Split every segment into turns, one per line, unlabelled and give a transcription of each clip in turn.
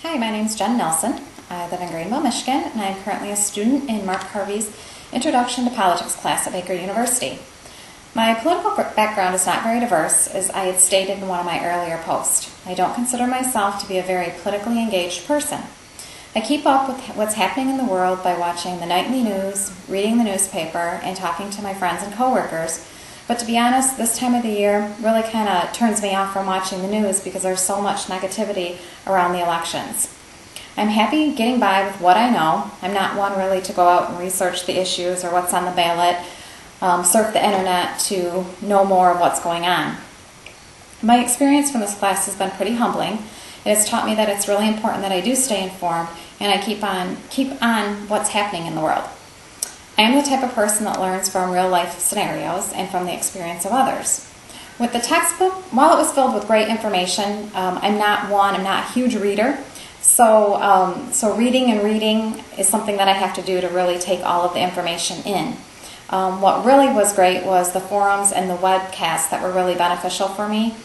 Hi, my name is Jen Nelson. I live in Greenville, Michigan, and I am currently a student in Mark Harvey's Introduction to Politics class at Baker University. My political background is not very diverse, as I had stated in one of my earlier posts. I don't consider myself to be a very politically engaged person. I keep up with what's happening in the world by watching the nightly news, reading the newspaper, and talking to my friends and coworkers. But to be honest, this time of the year really kind of turns me off from watching the news because there's so much negativity around the elections. I'm happy getting by with what I know. I'm not one really to go out and research the issues or what's on the ballot, surf the internet to know more of what's going on. My experience from this class has been pretty humbling. It has taught me that it's really important that I do stay informed and I keep on what's happening in the world. I am the type of person that learns from real life scenarios and from the experience of others. With the textbook, while it was filled with great information, I'm not a huge reader. So reading is something that I have to do to really take all of the information in. What really was great was the forums and the webcasts that were really beneficial for me.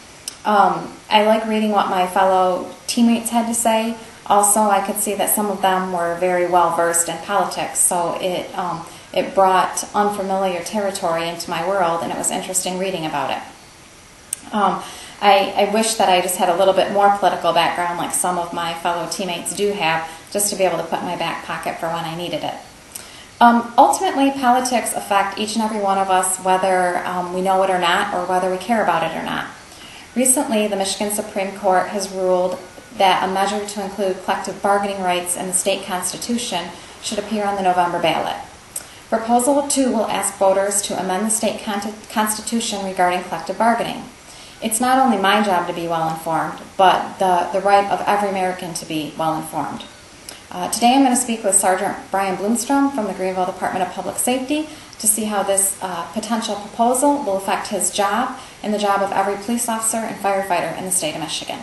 I like reading what my fellow teammates had to say. Also, I could see that some of them were very well versed in politics, so it brought unfamiliar territory into my world, and it was interesting reading about it. I wish that I just had a little bit more political background like some of my fellow teammates do have, just to be able to put in my back pocket for when I needed it. Ultimately, politics affect each and every one of us, whether we know it or not, or whether we care about it or not. Recently, the Michigan Supreme Court has ruled that a measure to include collective bargaining rights in the state constitution should appear on the November ballot. Proposal 2 will ask voters to amend the state constitution regarding collective bargaining. It's not only my job to be well informed, but the right of every American to be well informed. Today I'm going to speak with Sergeant Brian Bloomstrom from the Greenville Department of Public Safety to see how this potential proposal will affect his job and the job of every police officer and firefighter in the state of Michigan.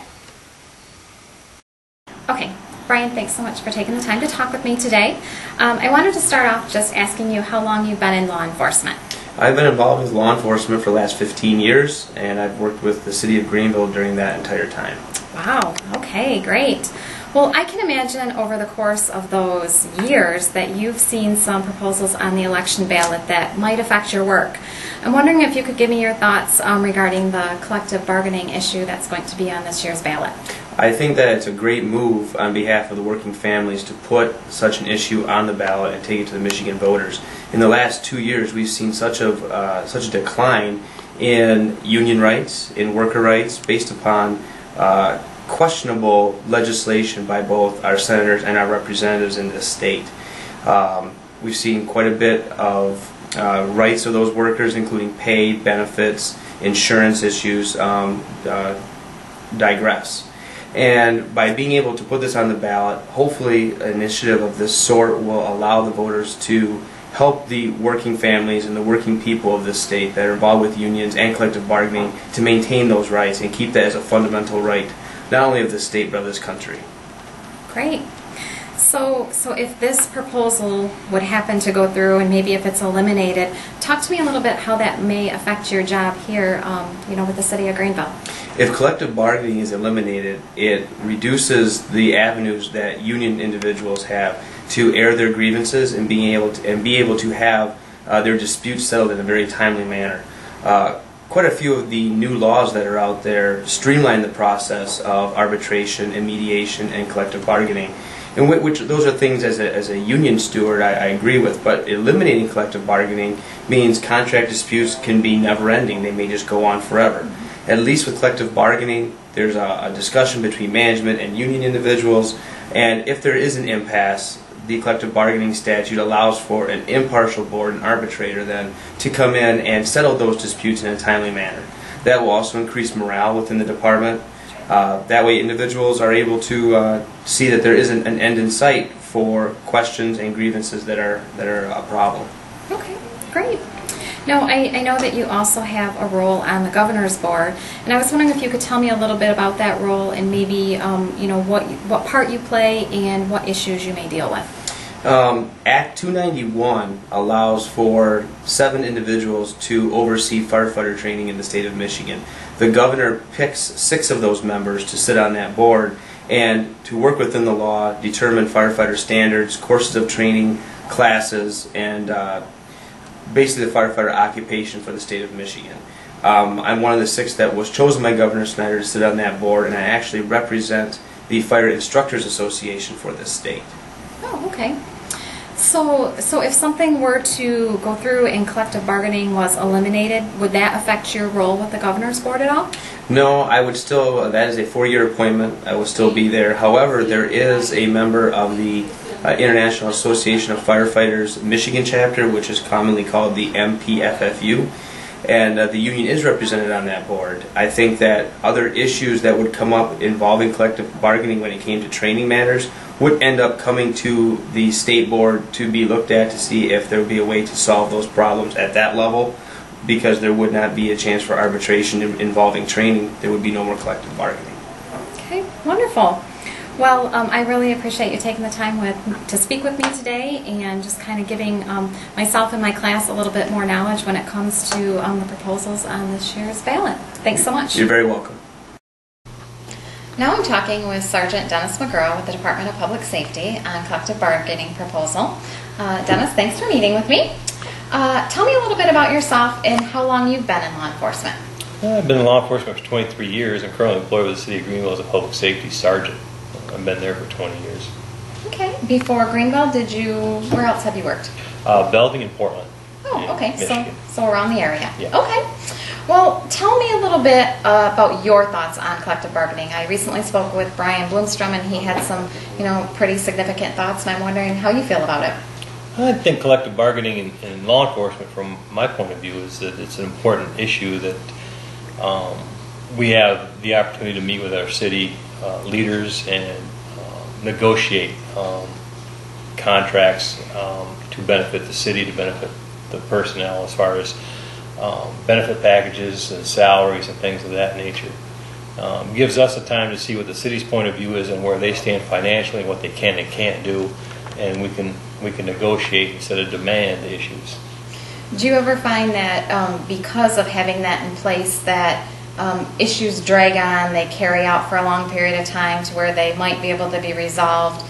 Okay, Brian, thanks so much for taking the time to talk with me today. I wanted to start off just asking you how long you've been in law enforcement.
I've been involved with law enforcement for the last 15 years, and I've worked with the City of Greenville during that entire time.
Wow, okay, great. Well, I can imagine over the course of those years that you've seen some proposals on the election ballot that might affect your work. I'm wondering if you could give me your thoughts regarding the collective bargaining issue that's going to be on this year's ballot.
I think that it's a great move on behalf of the working families to put such an issue on the ballot and take it to the Michigan voters. In the last 2 years, we've seen such a decline in union rights, in worker rights, based upon questionable legislation by both our senators and our representatives in this state. We've seen quite a bit of rights of those workers, including pay, benefits, insurance issues, digress. And by being able to put this on the ballot, hopefully an initiative of this sort will allow the voters to help the working families and the working people of this state that are involved with unions and collective bargaining to maintain those rights and keep that as a fundamental right, not only of this state but of this country.
Great. So if this proposal would happen to go through, and maybe if it's eliminated, talk to me a little bit how that may affect your job here, with the City of Greenville.
If collective bargaining is eliminated, it reduces the avenues that union individuals have to air their grievances and be able to have their disputes settled in a very timely manner. Quite a few of the new laws that are out there streamline the process of arbitration and mediation and collective bargaining. And which those are things as a union steward I agree with, but eliminating collective bargaining means contract disputes can be never-ending. They may just go on forever. At least with collective bargaining, there's a discussion between management and union individuals, and if there is an impasse, the collective bargaining statute allows for an impartial board, an arbitrator then, to come in and settle those disputes in a timely manner. That will also increase morale within the department. That way individuals are able to see that there isn't an end in sight for questions and grievances that are a problem.
Okay, great. Now, I know that you also have a role on the Governor's Board, and I was wondering if you could tell me a little bit about that role and maybe what part you play and what issues you may deal with.
Act 291 allows for 7 individuals to oversee firefighter training in the state of Michigan. The governor picks 6 of those members to sit on that board, and to work within the law, determine firefighter standards, courses of training, classes, and basically the firefighter occupation for the state of Michigan. I'm one of the 6 that was chosen by Governor Snyder to sit on that board, and I actually represent the Fire Instructors Association for this state.
Oh, okay. So if something were to go through and collective bargaining was eliminated, would that affect your role with the Governor's Board at all?
No, I would still, that is a 4-year appointment, I will still be there. However, there is a member of the International Association of Firefighters Michigan chapter, which is commonly called the MPFFU, and the union is represented on that board. I think that other issues that would come up involving collective bargaining when it came to training matters would end up coming to the state board to be looked at to see if there would be a way to solve those problems at that level, because there would not be a chance for arbitration involving training. There would be no more collective bargaining.
Okay, wonderful. Well, I really appreciate you taking the time to speak with me today and just kind of giving myself and my class a little bit more knowledge when it comes to the proposals on this year's ballot. Thanks so much.
You're very welcome.
Now I'm talking with Sergeant Dennis McGurl with the Department of Public Safety on collective bargaining proposal. Dennis, thanks for meeting with me. Tell me a little bit about yourself and how long you've been in law enforcement.
I've been in law enforcement for 23 years and currently employed with the City of Greenville as a public safety sergeant. I've been there for 20 years.
Okay. Before Greenville, where else have you worked?
Belding and Portland.
Oh, okay.
Michigan.
So around the area.
Yeah.
Okay. Well, tell me a little bit about your thoughts on collective bargaining. I recently spoke with Brian Bloomstrom, and he had some, pretty significant thoughts, and I'm wondering how you feel about it.
I think collective bargaining in law enforcement, from my point of view, is that it's an important issue that we have the opportunity to meet with our city leaders and negotiate contracts to benefit the city, to benefit the personnel as far as benefit packages and salaries and things of that nature. Gives us a time to see what the city's point of view is and where they stand financially and what they can and can't do, and we can negotiate instead of demand issues.
Do you ever find that because of having that in place that issues drag on, they carry out for a long period of time to where they might be able to be resolved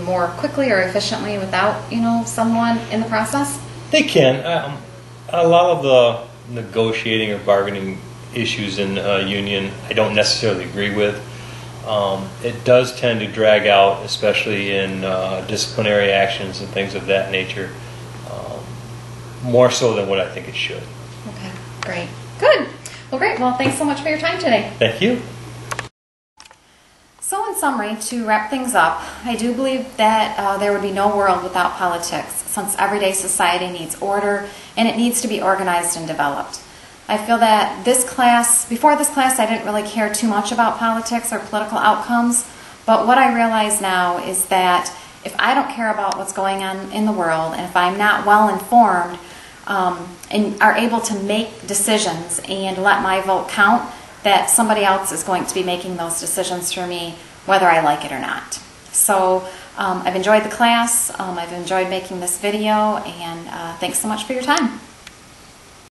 more quickly or efficiently without, someone in the process?
They can. A lot of the negotiating or bargaining issues in a union I don't necessarily agree with. It does tend to drag out, especially in disciplinary actions and things of that nature, more so than what I think it should.
Okay, great. Good. Well, great. Well, thanks so much for your time today.
Thank you.
So in summary, to wrap things up, I do believe that there would be no world without politics, since everyday society needs order and it needs to be organized and developed. I feel that before this class, I didn't really care too much about politics or political outcomes, but what I realize now is that if I don't care about what's going on in the world, and if I'm not well informed and are able to make decisions and let my vote count, that somebody else is going to be making those decisions for me, whether I like it or not. So I've enjoyed the class, I've enjoyed making this video, and thanks so much for your time.